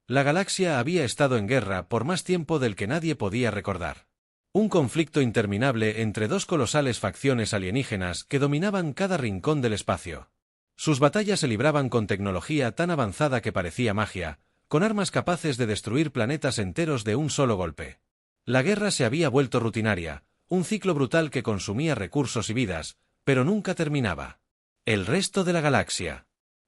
La galaxia había estado en guerra por más tiempo del que nadie podía recordar. Un conflicto interminable entre dos colosales facciones alienígenas que dominaban cada rincón del espacio. Sus batallas se libraban con tecnología tan avanzada que parecía magia, con armas capaces de destruir planetas enteros de un solo golpe. La guerra se había vuelto rutinaria, un ciclo brutal que consumía recursos y vidas, pero nunca terminaba. El resto de la galaxia.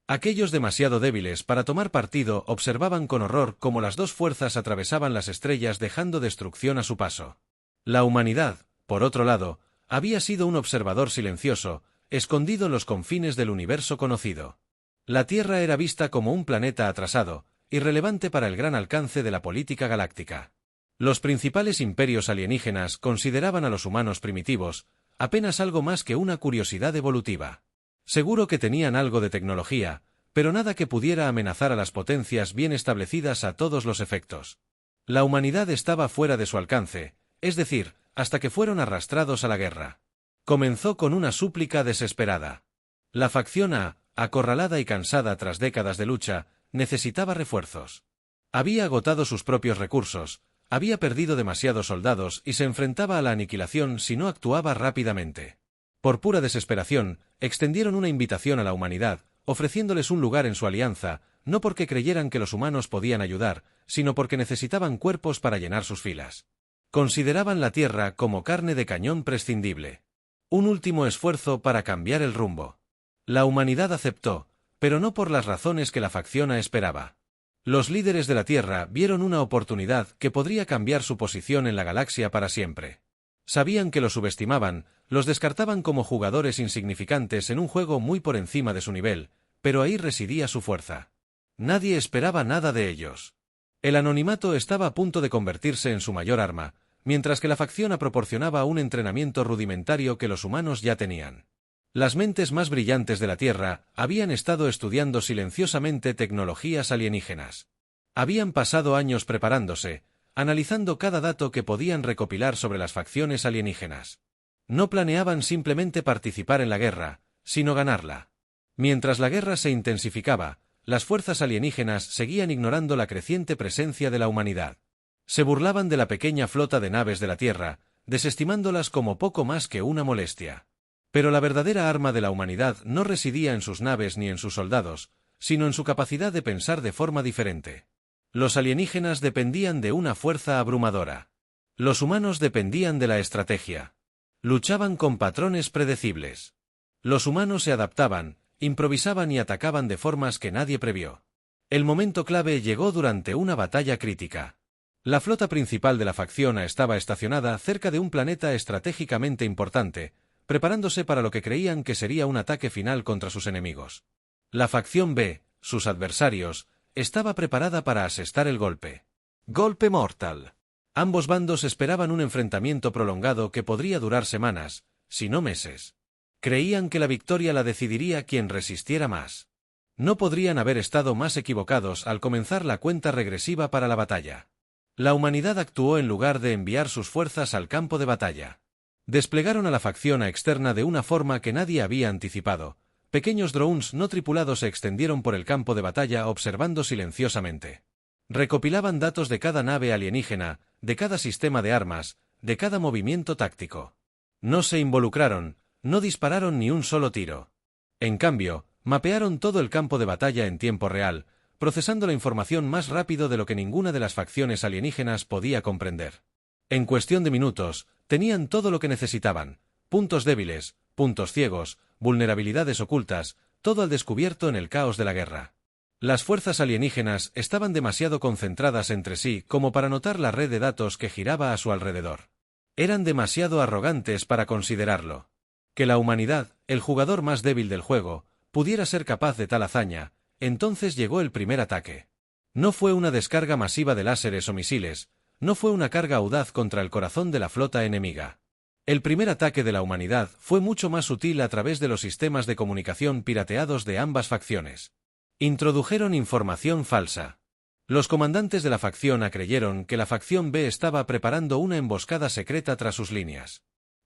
Aquellos demasiado débiles para tomar partido observaban con horror cómo las dos fuerzas atravesaban las estrellas dejando destrucción a su paso. La humanidad, por otro lado, había sido un observador silencioso, escondido en los confines del universo conocido. La Tierra era vista como un planeta atrasado, irrelevante para el gran alcance de la política galáctica. Los principales imperios alienígenas consideraban a los humanos primitivos, apenas algo más que una curiosidad evolutiva. Seguro que tenían algo de tecnología, pero nada que pudiera amenazar a las potencias bien establecidas a todos los efectos. La humanidad estaba fuera de su alcance, es decir, hasta que fueron arrastrados a la guerra. Comenzó con una súplica desesperada. La facción A, acorralada y cansada tras décadas de lucha, necesitaba refuerzos. Había agotado sus propios recursos, había perdido demasiados soldados y se enfrentaba a la aniquilación si no actuaba rápidamente. Por pura desesperación, extendieron una invitación a la humanidad, ofreciéndoles un lugar en su alianza, no porque creyeran que los humanos podían ayudar, sino porque necesitaban cuerpos para llenar sus filas. Consideraban la Tierra como carne de cañón prescindible. Un último esfuerzo para cambiar el rumbo. La humanidad aceptó, pero no por las razones que la facción A esperaba. Los líderes de la Tierra vieron una oportunidad que podría cambiar su posición en la galaxia para siempre. Sabían que los subestimaban, los descartaban como jugadores insignificantes en un juego muy por encima de su nivel, pero ahí residía su fuerza. Nadie esperaba nada de ellos. El anonimato estaba a punto de convertirse en su mayor arma, mientras que la facción A proporcionaba un entrenamiento rudimentario que los humanos ya tenían. Las mentes más brillantes de la Tierra habían estado estudiando silenciosamente tecnologías alienígenas. Habían pasado años preparándose, analizando cada dato que podían recopilar sobre las facciones alienígenas. No planeaban simplemente participar en la guerra, sino ganarla. Mientras la guerra se intensificaba, las fuerzas alienígenas seguían ignorando la creciente presencia de la humanidad. Se burlaban de la pequeña flota de naves de la Tierra, desestimándolas como poco más que una molestia. Pero la verdadera arma de la humanidad no residía en sus naves ni en sus soldados, sino en su capacidad de pensar de forma diferente. Los alienígenas dependían de una fuerza abrumadora. Los humanos dependían de la estrategia. Luchaban con patrones predecibles. Los humanos se adaptaban, improvisaban y atacaban de formas que nadie previó. El momento clave llegó durante una batalla crítica. La flota principal de la facción A estaba estacionada cerca de un planeta estratégicamente importante, preparándose para lo que creían que sería un ataque final contra sus enemigos. La facción B, sus adversarios, estaba preparada para asestar el golpe. Golpe mortal. Ambos bandos esperaban un enfrentamiento prolongado que podría durar semanas, si no meses. Creían que la victoria la decidiría quien resistiera más. No podrían haber estado más equivocados al comenzar la cuenta regresiva para la batalla. La humanidad actuó en lugar de enviar sus fuerzas al campo de batalla. Desplegaron a la facción A externa de una forma que nadie había anticipado. Pequeños drones no tripulados se extendieron por el campo de batalla observando silenciosamente. Recopilaban datos de cada nave alienígena, de cada sistema de armas, de cada movimiento táctico. No se involucraron, no dispararon ni un solo tiro. En cambio, mapearon todo el campo de batalla en tiempo real, procesando la información más rápido de lo que ninguna de las facciones alienígenas podía comprender. En cuestión de minutos, tenían todo lo que necesitaban: puntos débiles, puntos ciegos, vulnerabilidades ocultas, todo al descubierto en el caos de la guerra. Las fuerzas alienígenas estaban demasiado concentradas entre sí como para notar la red de datos que giraba a su alrededor. Eran demasiado arrogantes para considerarlo. Que la humanidad, el jugador más débil del juego, pudiera ser capaz de tal hazaña. Entonces llegó el primer ataque. No fue una descarga masiva de láseres o misiles, no fue una carga audaz contra el corazón de la flota enemiga. El primer ataque de la humanidad fue mucho más sutil a través de los sistemas de comunicación pirateados de ambas facciones. Introdujeron información falsa. Los comandantes de la facción A creyeron que la facción B estaba preparando una emboscada secreta tras sus líneas.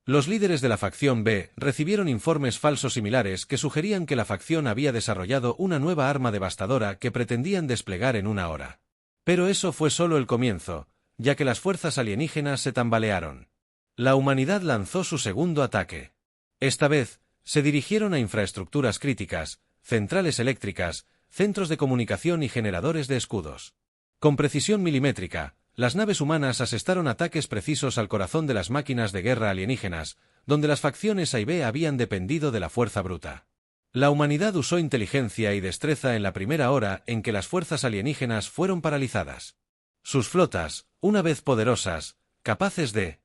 Los líderes de la facción B recibieron informes falsos similares que sugerían que la facción había desarrollado una nueva arma devastadora que pretendían desplegar en una hora. Pero eso fue solo el comienzo, ya que las fuerzas alienígenas se tambalearon. La humanidad lanzó su segundo ataque. Esta vez, se dirigieron a infraestructuras críticas, centrales eléctricas, centros de comunicación y generadores de escudos. Con precisión milimétrica, las naves humanas asestaron ataques precisos al corazón de las máquinas de guerra alienígenas, donde las facciones A y B habían dependido de la fuerza bruta. La humanidad usó inteligencia y destreza en la primera hora en que las fuerzas alienígenas fueron paralizadas. Sus flotas, una vez poderosas, capaces de...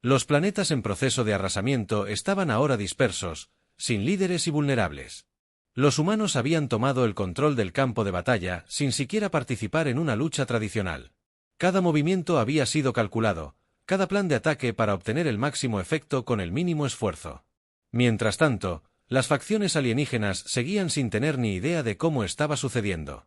Los planetas en proceso de arrasamiento estaban ahora dispersos, sin líderes y vulnerables. Los humanos habían tomado el control del campo de batalla sin siquiera participar en una lucha tradicional. Cada movimiento había sido calculado, cada plan de ataque para obtener el máximo efecto con el mínimo esfuerzo. Mientras tanto, las facciones alienígenas seguían sin tener ni idea de cómo estaba sucediendo.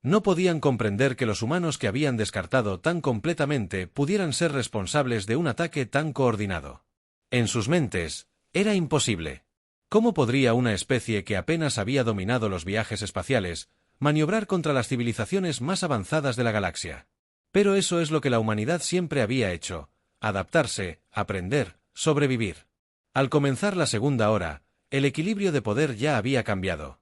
No podían comprender que los humanos que habían descartado tan completamente pudieran ser responsables de un ataque tan coordinado. En sus mentes, era imposible. ¿Cómo podría una especie que apenas había dominado los viajes espaciales maniobrar contra las civilizaciones más avanzadas de la galaxia? Pero eso es lo que la humanidad siempre había hecho: adaptarse, aprender, sobrevivir. Al comenzar la segunda hora, el equilibrio de poder ya había cambiado.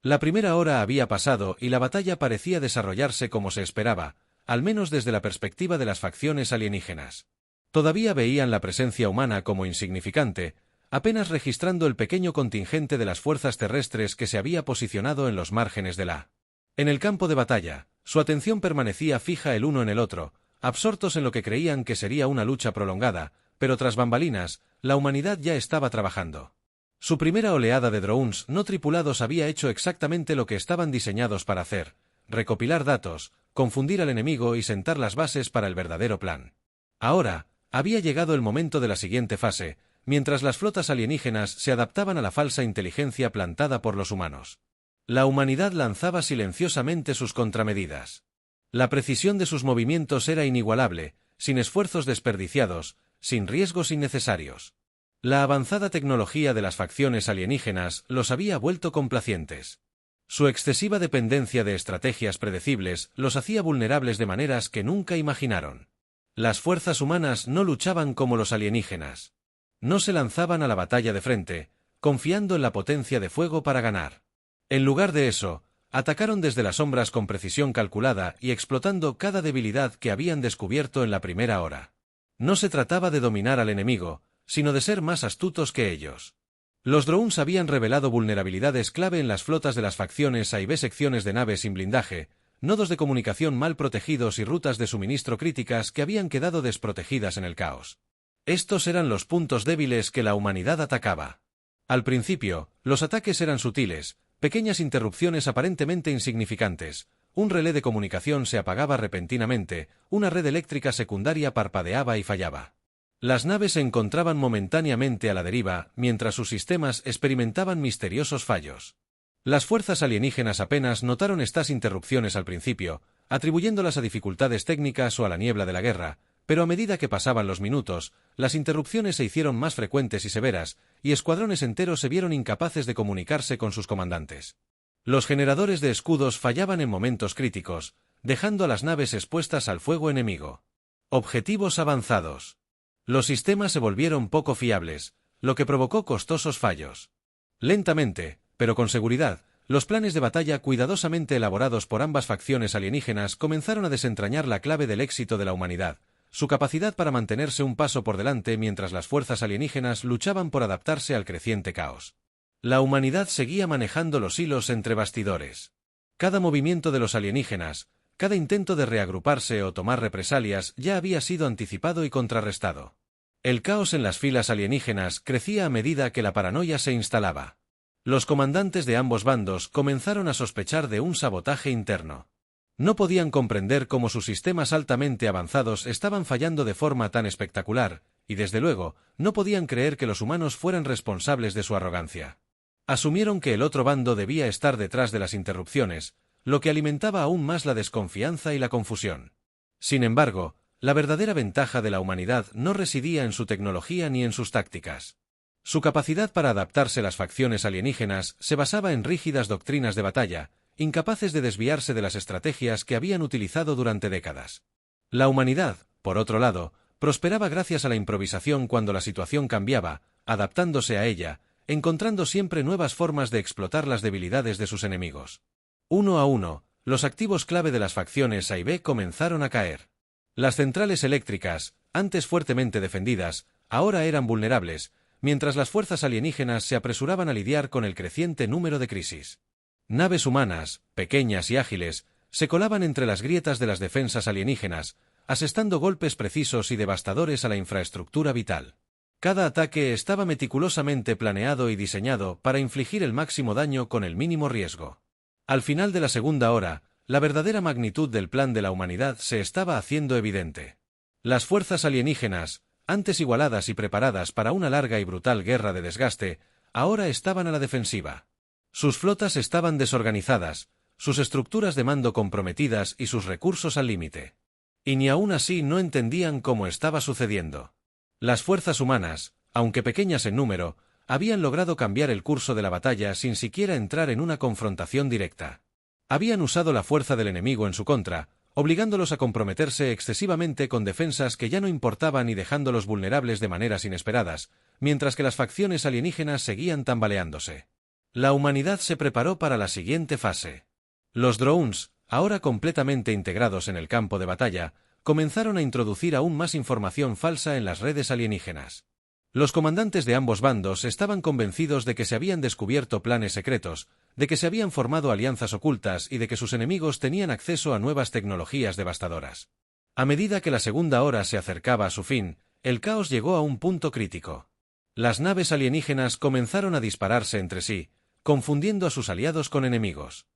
La primera hora había pasado y la batalla parecía desarrollarse como se esperaba, al menos desde la perspectiva de las facciones alienígenas. Todavía veían la presencia humana como insignificante, apenas registrando el pequeño contingente de las fuerzas terrestres que se había posicionado en los márgenes de la... En el campo de batalla, su atención permanecía fija el uno en el otro, absortos en lo que creían que sería una lucha prolongada, pero tras bambalinas, la humanidad ya estaba trabajando. Su primera oleada de drones no tripulados había hecho exactamente lo que estaban diseñados para hacer: recopilar datos, confundir al enemigo y sentar las bases para el verdadero plan. Ahora, había llegado el momento de la siguiente fase, mientras las flotas alienígenas se adaptaban a la falsa inteligencia plantada por los humanos. La humanidad lanzaba silenciosamente sus contramedidas. La precisión de sus movimientos era inigualable, sin esfuerzos desperdiciados, sin riesgos innecesarios. La avanzada tecnología de las facciones alienígenas los había vuelto complacientes. Su excesiva dependencia de estrategias predecibles los hacía vulnerables de maneras que nunca imaginaron. Las fuerzas humanas no luchaban como los alienígenas. No se lanzaban a la batalla de frente, confiando en la potencia de fuego para ganar. En lugar de eso, atacaron desde las sombras con precisión calculada y explotando cada debilidad que habían descubierto en la primera hora. No se trataba de dominar al enemigo, sino de ser más astutos que ellos. Los drones habían revelado vulnerabilidades clave en las flotas de las facciones A y B, secciones de naves sin blindaje, nodos de comunicación mal protegidos y rutas de suministro críticas que habían quedado desprotegidas en el caos. Estos eran los puntos débiles que la humanidad atacaba. Al principio, los ataques eran sutiles, pequeñas interrupciones aparentemente insignificantes. Un relé de comunicación se apagaba repentinamente, una red eléctrica secundaria parpadeaba y fallaba. Las naves se encontraban momentáneamente a la deriva, mientras sus sistemas experimentaban misteriosos fallos. Las fuerzas alienígenas apenas notaron estas interrupciones al principio, atribuyéndolas a dificultades técnicas o a la niebla de la guerra, pero a medida que pasaban los minutos, las interrupciones se hicieron más frecuentes y severas, y escuadrones enteros se vieron incapaces de comunicarse con sus comandantes. Los generadores de escudos fallaban en momentos críticos, dejando a las naves expuestas al fuego enemigo. Objetivos avanzados. Los sistemas se volvieron poco fiables, lo que provocó costosos fallos. Lentamente, pero con seguridad, los planes de batalla cuidadosamente elaborados por ambas facciones alienígenas comenzaron a desentrañar la clave del éxito de la humanidad: su capacidad para mantenerse un paso por delante mientras las fuerzas alienígenas luchaban por adaptarse al creciente caos. La humanidad seguía manejando los hilos entre bastidores. Cada movimiento de los alienígenas, cada intento de reagruparse o tomar represalias ya había sido anticipado y contrarrestado. El caos en las filas alienígenas crecía a medida que la paranoia se instalaba. Los comandantes de ambos bandos comenzaron a sospechar de un sabotaje interno. No podían comprender cómo sus sistemas altamente avanzados estaban fallando de forma tan espectacular, y desde luego, no podían creer que los humanos fueran responsables de su arrogancia. Asumieron que el otro bando debía estar detrás de las interrupciones, lo que alimentaba aún más la desconfianza y la confusión. Sin embargo, la verdadera ventaja de la humanidad no residía en su tecnología ni en sus tácticas. Su capacidad para adaptarse a las facciones alienígenas se basaba en rígidas doctrinas de batalla, incapaces de desviarse de las estrategias que habían utilizado durante décadas. La humanidad, por otro lado, prosperaba gracias a la improvisación cuando la situación cambiaba, adaptándose a ella, encontrando siempre nuevas formas de explotar las debilidades de sus enemigos. Uno a uno, los activos clave de las facciones A y B comenzaron a caer. Las centrales eléctricas, antes fuertemente defendidas, ahora eran vulnerables, mientras las fuerzas alienígenas se apresuraban a lidiar con el creciente número de crisis. Naves humanas, pequeñas y ágiles, se colaban entre las grietas de las defensas alienígenas, asestando golpes precisos y devastadores a la infraestructura vital. Cada ataque estaba meticulosamente planeado y diseñado para infligir el máximo daño con el mínimo riesgo. Al final de la segunda hora, la verdadera magnitud del plan de la humanidad se estaba haciendo evidente. Las fuerzas alienígenas, antes igualadas y preparadas para una larga y brutal guerra de desgaste, ahora estaban a la defensiva. Sus flotas estaban desorganizadas, sus estructuras de mando comprometidas y sus recursos al límite. Y ni aún así no entendían cómo estaba sucediendo. Las fuerzas humanas, aunque pequeñas en número, habían logrado cambiar el curso de la batalla sin siquiera entrar en una confrontación directa. Habían usado la fuerza del enemigo en su contra, obligándolos a comprometerse excesivamente con defensas que ya no importaban y dejándolos vulnerables de maneras inesperadas, mientras que las facciones alienígenas seguían tambaleándose. La humanidad se preparó para la siguiente fase. Los drones, ahora completamente integrados en el campo de batalla, comenzaron a introducir aún más información falsa en las redes alienígenas. Los comandantes de ambos bandos estaban convencidos de que se habían descubierto planes secretos, de que se habían formado alianzas ocultas y de que sus enemigos tenían acceso a nuevas tecnologías devastadoras. A medida que la segunda hora se acercaba a su fin, el caos llegó a un punto crítico. Las naves alienígenas comenzaron a dispararse entre sí, confundiendo a sus aliados con enemigos.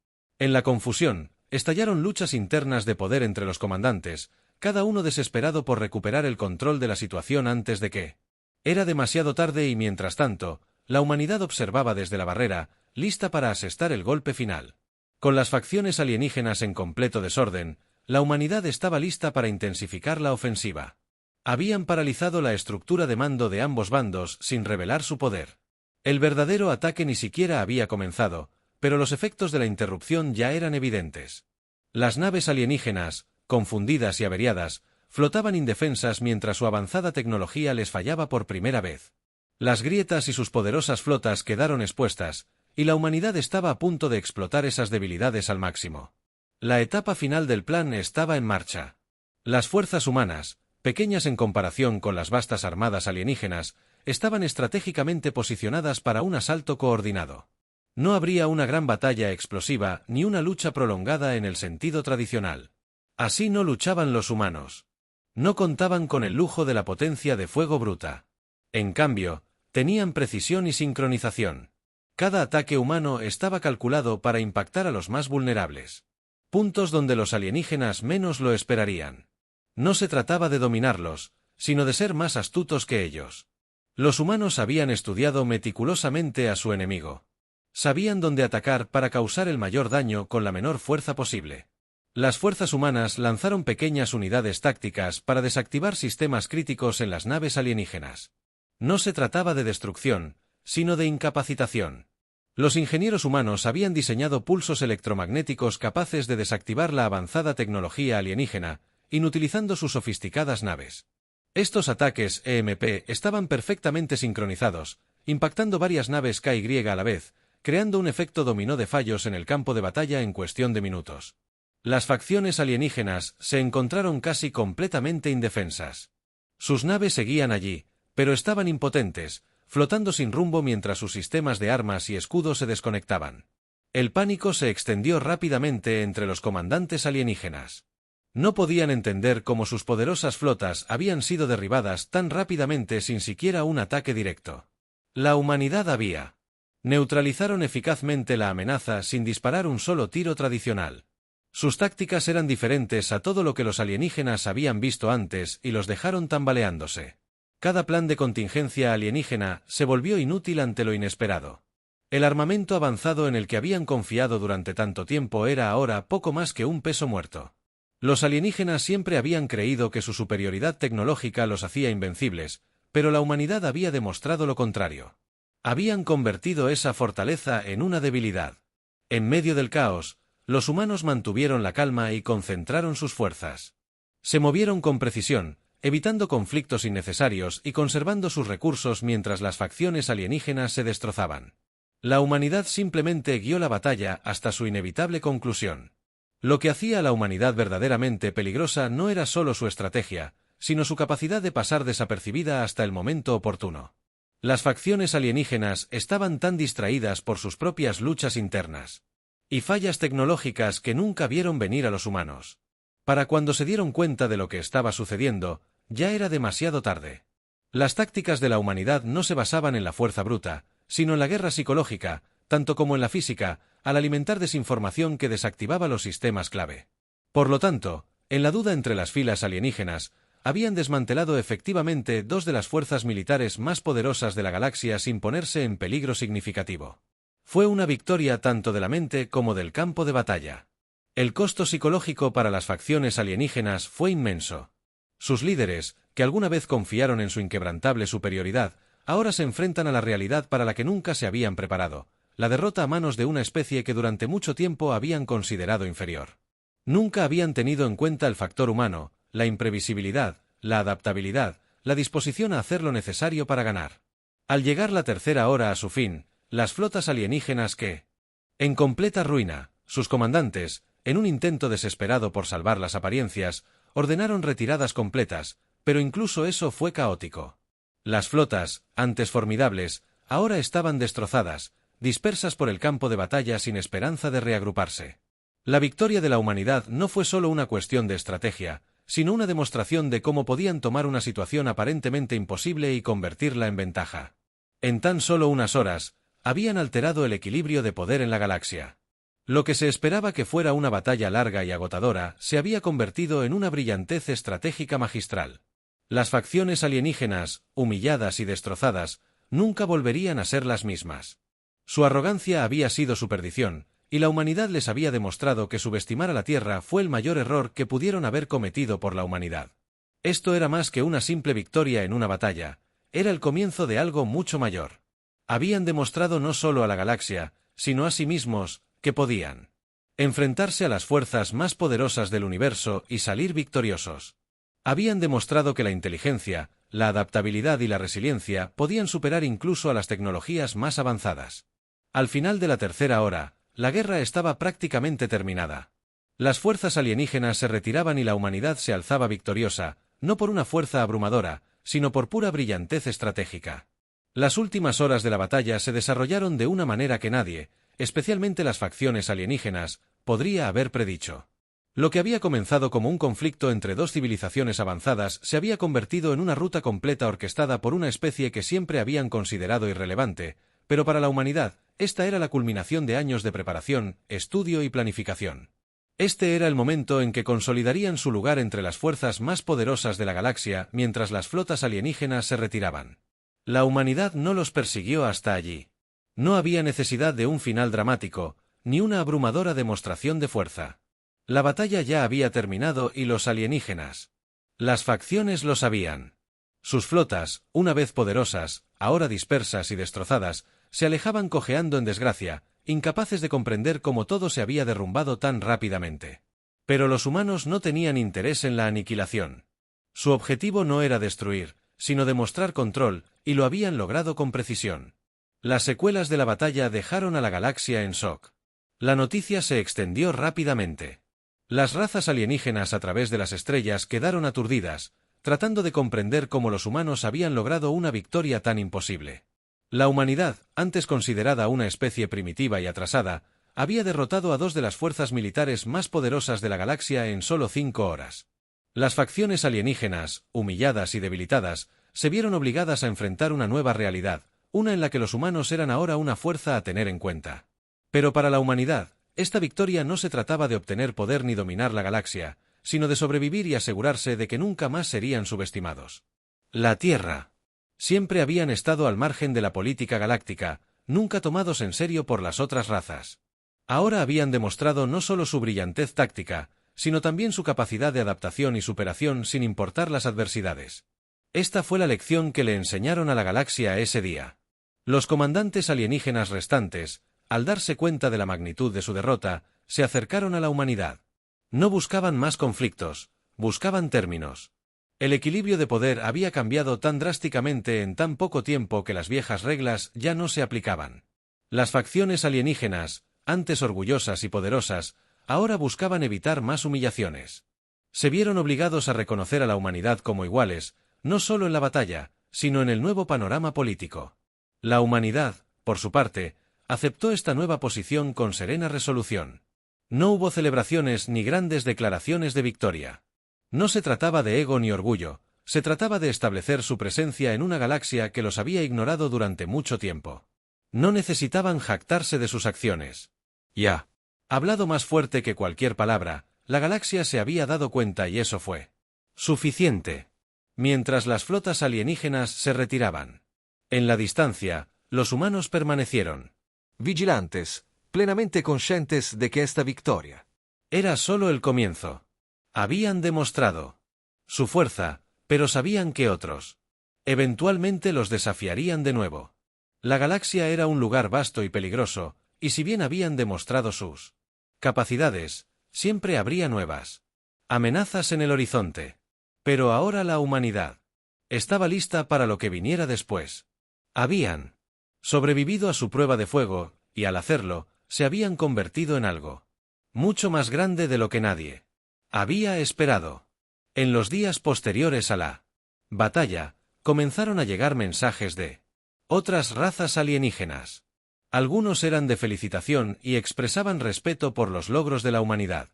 En la confusión, estallaron luchas internas de poder entre los comandantes, cada uno desesperado por recuperar el control de la situación antes de que... Era demasiado tarde y mientras tanto, la humanidad observaba desde la barrera, lista para asestar el golpe final. Con las facciones alienígenas en completo desorden, la humanidad estaba lista para intensificar la ofensiva. Habían paralizado la estructura de mando de ambos bandos sin revelar su poder. El verdadero ataque ni siquiera había comenzado, pero los efectos de la interrupción ya eran evidentes. Las naves alienígenas, confundidas y averiadas, flotaban indefensas mientras su avanzada tecnología les fallaba por primera vez. Las grietas y sus poderosas flotas quedaron expuestas, y la humanidad estaba a punto de explotar esas debilidades al máximo. La etapa final del plan estaba en marcha. Las fuerzas humanas, pequeñas en comparación con las vastas armadas alienígenas, estaban estratégicamente posicionadas para un asalto coordinado. No habría una gran batalla explosiva ni una lucha prolongada en el sentido tradicional. Así no luchaban los humanos. No contaban con el lujo de la potencia de fuego bruta. En cambio, tenían precisión y sincronización. Cada ataque humano estaba calculado para impactar a los más vulnerables. Puntos donde los alienígenas menos lo esperarían. No se trataba de dominarlos, sino de ser más astutos que ellos. Los humanos habían estudiado meticulosamente a su enemigo. Sabían dónde atacar para causar el mayor daño con la menor fuerza posible. Las fuerzas humanas lanzaron pequeñas unidades tácticas para desactivar sistemas críticos en las naves alienígenas. No se trataba de destrucción, sino de incapacitación. Los ingenieros humanos habían diseñado pulsos electromagnéticos capaces de desactivar la avanzada tecnología alienígena, inutilizando sus sofisticadas naves. Estos ataques EMP estaban perfectamente sincronizados, impactando varias naves KY a la vez, creando un efecto dominó de fallos en el campo de batalla en cuestión de minutos. Las facciones alienígenas se encontraron casi completamente indefensas. Sus naves seguían allí, pero estaban impotentes, flotando sin rumbo mientras sus sistemas de armas y escudos se desconectaban. El pánico se extendió rápidamente entre los comandantes alienígenas. No podían entender cómo sus poderosas flotas habían sido derribadas tan rápidamente sin siquiera un ataque directo. La humanidad había. Neutralizaron eficazmente la amenaza sin disparar un solo tiro tradicional. Sus tácticas eran diferentes a todo lo que los alienígenas habían visto antes y los dejaron tambaleándose. Cada plan de contingencia alienígena se volvió inútil ante lo inesperado. El armamento avanzado en el que habían confiado durante tanto tiempo era ahora poco más que un peso muerto. Los alienígenas siempre habían creído que su superioridad tecnológica los hacía invencibles, pero la humanidad había demostrado lo contrario. Habían convertido esa fortaleza en una debilidad. En medio del caos, Los humanos mantuvieron la calma y concentraron sus fuerzas. Se movieron con precisión, evitando conflictos innecesarios y conservando sus recursos mientras las facciones alienígenas se destrozaban. La humanidad simplemente guió la batalla hasta su inevitable conclusión. Lo que hacía a la humanidad verdaderamente peligrosa no era solo su estrategia, sino su capacidad de pasar desapercibida hasta el momento oportuno. Las facciones alienígenas estaban tan distraídas por sus propias luchas internas y fallas tecnológicas que nunca vieron venir a los humanos. Para cuando se dieron cuenta de lo que estaba sucediendo, ya era demasiado tarde. Las tácticas de la humanidad no se basaban en la fuerza bruta, sino en la guerra psicológica, tanto como en la física, al alimentar desinformación que desactivaba los sistemas clave. Por lo tanto, en la duda entre las filas alienígenas, habían desmantelado efectivamente dos de las fuerzas militares más poderosas de la galaxia sin ponerse en peligro significativo. Fue una victoria tanto de la mente como del campo de batalla. El costo psicológico para las facciones alienígenas fue inmenso. Sus líderes, que alguna vez confiaron en su inquebrantable superioridad, ahora se enfrentan a la realidad para la que nunca se habían preparado, la derrota a manos de una especie que durante mucho tiempo habían considerado inferior. Nunca habían tenido en cuenta el factor humano, la imprevisibilidad, la adaptabilidad, la disposición a hacer lo necesario para ganar. Al llegar la tercera hora a su fin, las flotas alienígenas en completa ruina, sus comandantes, en un intento desesperado por salvar las apariencias, ordenaron retiradas completas, pero incluso eso fue caótico. Las flotas, antes formidables, ahora estaban destrozadas, dispersas por el campo de batalla sin esperanza de reagruparse. La victoria de la humanidad no fue solo una cuestión de estrategia, sino una demostración de cómo podían tomar una situación aparentemente imposible y convertirla en ventaja. En tan solo unas horas, habían alterado el equilibrio de poder en la galaxia. Lo que se esperaba que fuera una batalla larga y agotadora se había convertido en una brillantez estratégica magistral. Las facciones alienígenas, humilladas y destrozadas, nunca volverían a ser las mismas. Su arrogancia había sido su perdición, y la humanidad les había demostrado que subestimar a la Tierra fue el mayor error que pudieron haber cometido por la humanidad. Esto era más que una simple victoria en una batalla, era el comienzo de algo mucho mayor. Habían demostrado no solo a la galaxia, sino a sí mismos, que podían enfrentarse a las fuerzas más poderosas del universo y salir victoriosos. Habían demostrado que la inteligencia, la adaptabilidad y la resiliencia podían superar incluso a las tecnologías más avanzadas. Al final de la tercera hora, la guerra estaba prácticamente terminada. Las fuerzas alienígenas se retiraban y la humanidad se alzaba victoriosa, no por una fuerza abrumadora, sino por pura brillantez estratégica. Las últimas horas de la batalla se desarrollaron de una manera que nadie, especialmente las facciones alienígenas, podría haber predicho. Lo que había comenzado como un conflicto entre dos civilizaciones avanzadas se había convertido en una ruta completa orquestada por una especie que siempre habían considerado irrelevante, pero para la humanidad, esta era la culminación de años de preparación, estudio y planificación. Este era el momento en que consolidarían su lugar entre las fuerzas más poderosas de la galaxia mientras las flotas alienígenas se retiraban. La humanidad no los persiguió hasta allí. No había necesidad de un final dramático, ni una abrumadora demostración de fuerza. La batalla ya había terminado y los alienígenas. Las facciones lo sabían. Sus flotas, una vez poderosas, ahora dispersas y destrozadas, se alejaban cojeando en desgracia, incapaces de comprender cómo todo se había derrumbado tan rápidamente. Pero los humanos no tenían interés en la aniquilación. Su objetivo no era destruir, sino demostrar control, y lo habían logrado con precisión. Las secuelas de la batalla dejaron a la galaxia en shock. La noticia se extendió rápidamente. Las razas alienígenas a través de las estrellas quedaron aturdidas, tratando de comprender cómo los humanos habían logrado una victoria tan imposible. La humanidad, antes considerada una especie primitiva y atrasada, había derrotado a dos de las fuerzas militares más poderosas de la galaxia en solo 5 horas. Las facciones alienígenas, humilladas y debilitadas, se vieron obligadas a enfrentar una nueva realidad, una en la que los humanos eran ahora una fuerza a tener en cuenta. Pero para la humanidad, esta victoria no se trataba de obtener poder ni dominar la galaxia, sino de sobrevivir y asegurarse de que nunca más serían subestimados. La Tierra. Siempre habían estado al margen de la política galáctica, nunca tomados en serio por las otras razas. Ahora habían demostrado no solo su brillantez táctica, sino también su capacidad de adaptación y superación sin importar las adversidades. Esta fue la lección que le enseñaron a la galaxia ese día. Los comandantes alienígenas restantes, al darse cuenta de la magnitud de su derrota, se acercaron a la humanidad. No buscaban más conflictos, buscaban términos. El equilibrio de poder había cambiado tan drásticamente en tan poco tiempo que las viejas reglas ya no se aplicaban. Las facciones alienígenas, antes orgullosas y poderosas, ahora buscaban evitar más humillaciones. Se vieron obligados a reconocer a la humanidad como iguales, no solo en la batalla, sino en el nuevo panorama político. La humanidad, por su parte, aceptó esta nueva posición con serena resolución. No hubo celebraciones ni grandes declaraciones de victoria. No se trataba de ego ni orgullo, se trataba de establecer su presencia en una galaxia que los había ignorado durante mucho tiempo. No necesitaban jactarse de sus acciones. Ya. Hablado más fuerte que cualquier palabra, la galaxia se había dado cuenta y eso fue suficiente. Mientras las flotas alienígenas se retiraban. En la distancia, los humanos permanecieron vigilantes, plenamente conscientes de que esta victoria era solo el comienzo. Habían demostrado su fuerza, pero sabían que otros eventualmente los desafiarían de nuevo. La galaxia era un lugar vasto y peligroso, y si bien habían demostrado sus capacidades, siempre habría nuevas amenazas en el horizonte. Pero ahora la humanidad estaba lista para lo que viniera después. Habían sobrevivido a su prueba de fuego, y al hacerlo, se habían convertido en algo mucho más grande de lo que nadie había esperado. En los días posteriores a la batalla, comenzaron a llegar mensajes de otras razas alienígenas. Algunos eran de felicitación y expresaban respeto por los logros de la humanidad,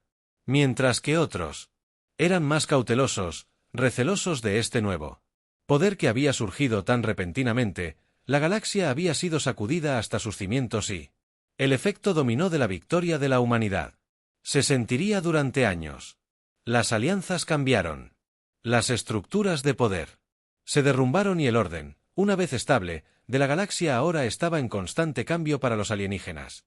mientras que otros eran más cautelosos, recelosos de este nuevo poder que había surgido tan repentinamente. La galaxia había sido sacudida hasta sus cimientos y el efecto dominó de la victoria de la humanidad se sentiría durante años. Las alianzas cambiaron. Las estructuras de poder se derrumbaron y el orden, una vez estable, de la galaxia ahora estaba en constante cambio para los alienígenas.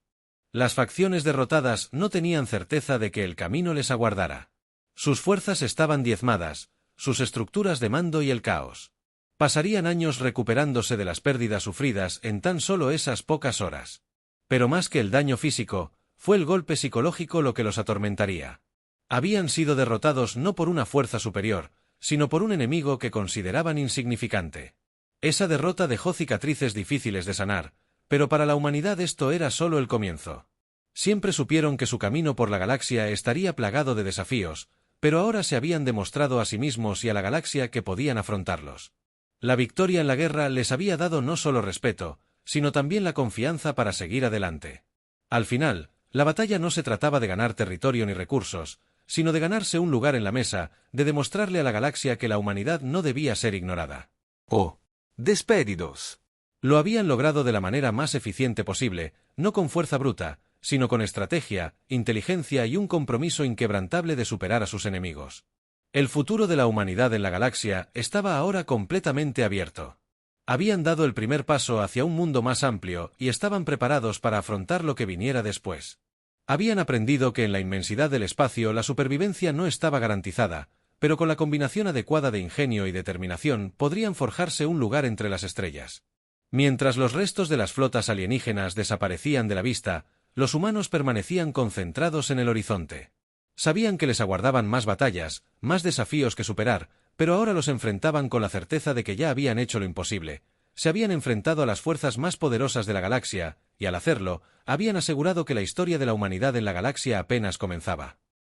Las facciones derrotadas no tenían certeza de que el camino les aguardara. Sus fuerzas estaban diezmadas, sus estructuras de mando y el caos. Pasarían años recuperándose de las pérdidas sufridas en tan solo esas pocas horas. Pero más que el daño físico, fue el golpe psicológico lo que los atormentaría. Habían sido derrotados no por una fuerza superior, sino por un enemigo que consideraban insignificante. Esa derrota dejó cicatrices difíciles de sanar, pero para la humanidad esto era solo el comienzo. Siempre supieron que su camino por la galaxia estaría plagado de desafíos, pero ahora se habían demostrado a sí mismos y a la galaxia que podían afrontarlos. La victoria en la guerra les había dado no solo respeto, sino también la confianza para seguir adelante. Al final, la batalla no se trataba de ganar territorio ni recursos, sino de ganarse un lugar en la mesa, de demostrarle a la galaxia que la humanidad no debía ser ignorada. Oh, despedidos. Lo habían logrado de la manera más eficiente posible, no con fuerza bruta, sino con estrategia, inteligencia y un compromiso inquebrantable de superar a sus enemigos. El futuro de la humanidad en la galaxia estaba ahora completamente abierto. Habían dado el primer paso hacia un mundo más amplio y estaban preparados para afrontar lo que viniera después. Habían aprendido que en la inmensidad del espacio la supervivencia no estaba garantizada, pero con la combinación adecuada de ingenio y determinación podrían forjarse un lugar entre las estrellas. Mientras los restos de las flotas alienígenas desaparecían de la vista, los humanos permanecían concentrados en el horizonte. Sabían que les aguardaban más batallas, más desafíos que superar, pero ahora los enfrentaban con la certeza de que ya habían hecho lo imposible. Se habían enfrentado a las fuerzas más poderosas de la galaxia, y al hacerlo, habían asegurado que la historia de la humanidad en la galaxia apenas comenzaba.